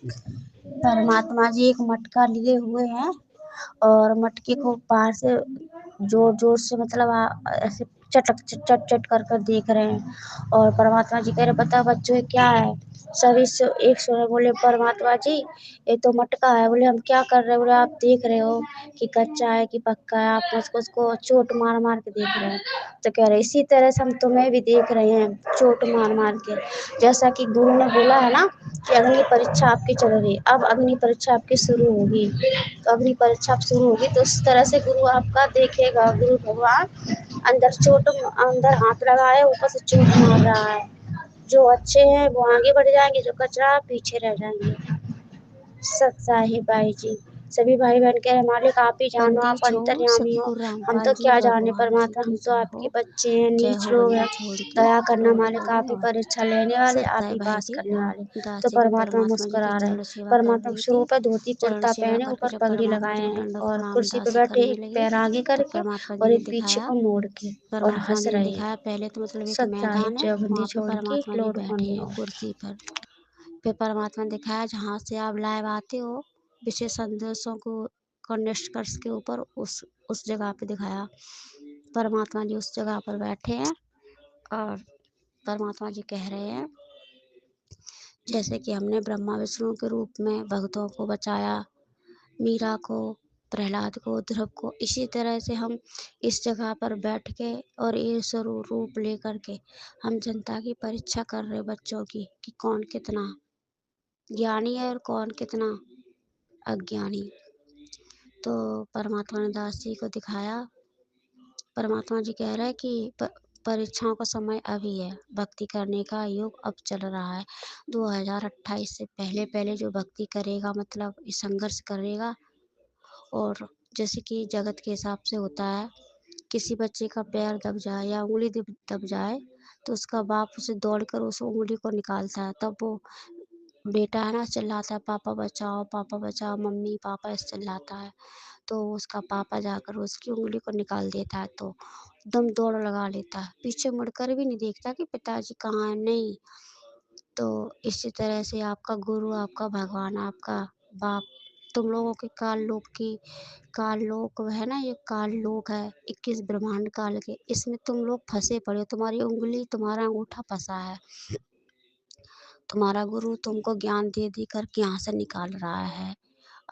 परमात्मा जी एक मटका लिए हुए हैं और मटके को बाहर से जोर-जोर से मतलब ऐसे चट कर देख रहे हैं और परमात्मा जी कह रहे बता बच्चों ये क्या है? सभी एक सुर में बोले परमात्मा जी ये तो मटका है। बोले हम क्या कर रहे हैं? बोले आप देख रहे हो कि कच्चा है कि पक्का है, आप उसको चोट मार-मार के देख रहे हैं। तो कह रहे इसी तरह से हम तुम्हें भी देख रहे हैं चोट मार-मार के। जैसा कि गुरु ने बोला है ना कि अग्नि परीक्षा आपकी चल रही है, अब अग्नि परीक्षा आपकी शुरू होगी। तो अग्नि परीक्षा अब शुरू होगी तो उस तरह से गुरु आपका देखेगा, गुरु भगवान अंदर हाथ लगाए ऊपर से चोट मार रहा है। जो अच्छे हैं वो आगे बढ़ जाएँगे, जो कचरा पीछे रह जाएँगे। सत साहिब भाई जी। सभी भाई-बहन कह रहे मालिक आप ही जानो, आप बंदी छो अंतर्यामी हो। सतगुरु हम रामपाल तो जी क्या जाने भगवान जी परमात्मा, हम की तो जय आपके हो। बच्चे हैं, जय नीच हो लोग हैं। बंदी छोड़ के दया करना दौड़ मालिक आप लगे ही और परीक्षा लेने वाले, आप सत्य ही भाई पास जी करने वाले। तो दासी को परमात्मा परमात्मा जी की मुस्कुरा रहे हैं। चरण सेवा कर परमात्मा रही शुरू थी। पे धोती चरण कुर्ता सेवा पहने, करके ऊपर जब पगड़ी परमात्मा लगाए जी को हैं दंडवत और प्रणाम कुर्सी पे दासी बैठे करने एक लगी पैर आगे तब करके परमात्मा जी और ने एक पीछे दिखाया को मोड़ के और परमात्मा हँस जी ने रहे हैं। दिखाया पहले तो मतलब एक सत मैदान साहिब है जय बंदी वहाँ पे छोड़ के परमात्मा जी लौट बैठे कौन हैं आओ। कुर्सी पर। फिर परमात्मा ने दिखाया जहाँ से आप लाइव आते हो विशेष संदेशों को निष्कर्ष के ऊपर उस जगह पे दिखाया। परमात्मा जी उस जगह पर बैठे हैं और परमात्मा जी कह रहे हैं जैसे कि हमने ब्रह्मा विष्णु के रूप में भक्तों को बचाया, मीरा को, प्रहलाद को, ध्रुव को, इसी तरह से हम इस जगह पर बैठ के और ये स्वरूप रूप लेकर के हम जनता की परीक्षा कर रहे बच्चों की कि कौन कितना ज्ञानी है और कौन कितना अज्ञानी। तो परमात्मा ने दास जी को दिखाया। परमात्मा जी कह रहे हैं कि परीक्षाओं का समय अभी है, भक्ति करने का युग अब चल रहा है। 2028 से पहले पहले जो भक्ति करेगा मतलब संघर्ष करेगा और जैसे कि जगत के हिसाब से होता है किसी बच्चे का पैर दब जाए या उंगली दब जाए तो उसका बाप उसे दौड़कर उस उंगली को निकालता है। तब वो बेटा है ना चिल्लाता है पापा बचाओ मम्मी पापा ऐसे चिल्लाता है। तो उसका पापा जाकर उसकी उंगली को निकाल देता है तो एकदम दौड़ लगा लेता है, पीछे मुड़कर भी नहीं देखता कि पिताजी कहाँ हैं, नहीं। तो इसी तरह से आपका गुरु, आपका भगवान, आपका बाप तुम लोगों के काल लोक है ना, ये काल लोक है 21 ब्रह्मांड काल के, इसमें तुम लोग फंसे पड़े हो। तुम्हारी उंगली तुम्हारा अंगूठा फंसा है। तुम्हारा गुरु तुमको ज्ञान दे दे करके यहाँ से निकाल रहा है।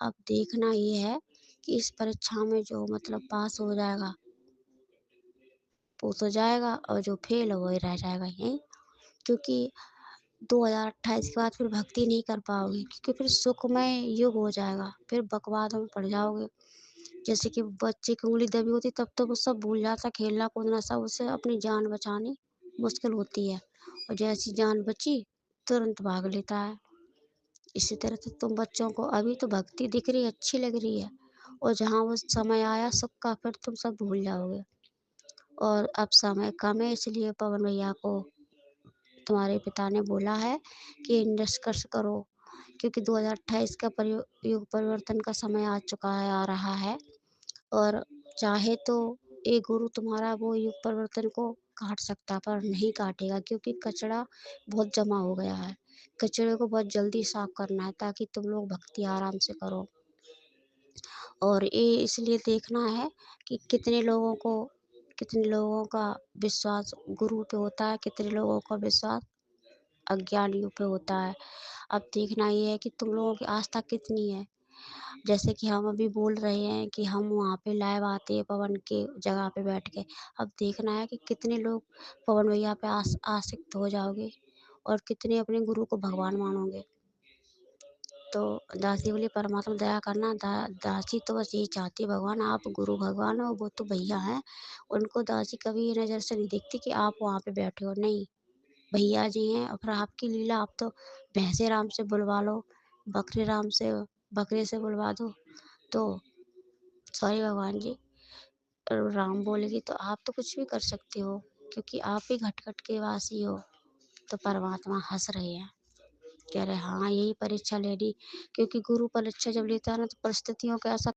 अब देखना ये है कि इस परीक्षा में जो मतलब पास हो जाएगा वो तो जाएगा और जो फेल है वही रह जाएगा यहीं। क्योंकि 2028 के बाद फिर भक्ति नहीं कर पाओगे क्योंकि फिर सुखमय युग हो जाएगा, फिर बकवादों में पड़ जाओगे। जैसे कि बच्चे की उंगली दबी होती तब तो वो सब भूल जाता, खेलना कूदना सब, उससे अपनी जान बचानी मुश्किल होती है और जैसी जान बची तुरंत भाग लेता है। इसी तरह से तुम बच्चों को अभी तो भक्ति दिख रही है, अच्छी लग रही है और जहाँ वो समय आया सुख का फिर तुम सब भूल जाओगे। और अब समय कम है इसलिए पवन भैया को तुम्हारे पिता ने बोला है कि निष्कर्ष करो क्योंकि 2028 का युग परिवर्तन का समय आ चुका है, आ रहा है। और चाहे तो ये गुरु तुम्हारा वो युग परिवर्तन को काट सकता पर नहीं काटेगा क्योंकि कचरा बहुत जमा हो गया है। कचरे को बहुत जल्दी साफ करना है ताकि तुम लोग भक्ति आराम से करो। और ये इसलिए देखना है कि कितने लोगों का विश्वास गुरु पे होता है, कितने लोगों का विश्वास अज्ञानियों पे होता है। अब देखना ये है कि तुम लोगों की आस्था कितनी है। जैसे कि हम अभी बोल रहे हैं कि हम वहाँ पे लाइव आते हैं पवन के जगह पे बैठ के। अब देखना है कि कितने लोग पवन भैया पे आसक्त हो जाओगे और कितने अपने गुरु को भगवान मानोगे। तो दासी बोली परमात्मा दया करना। दासी तो बस यही चाहती है भगवान आप गुरु भगवान हो, वो तो भैया हैं। उनको दासी कभी ये नज़र से नहीं देखती कि आप वहाँ पे बैठे हो, नहीं। भैया जी हैं और फिर आपकी लीला आप तो भैंसे राम से बुलवा लो, बकरे से बुलवा दो। तो सॉरी भगवान जी, राम बोलेगी तो आप तो कुछ भी कर सकते हो क्योंकि आप ही घट-घट के वासी हो। तो परमात्मा हँस रहे हैं, कह रहे हाँ यही परीक्षा लेनी क्योंकि गुरु परीक्षा जब लेता है ना तो परिस्थितियों का ऐसा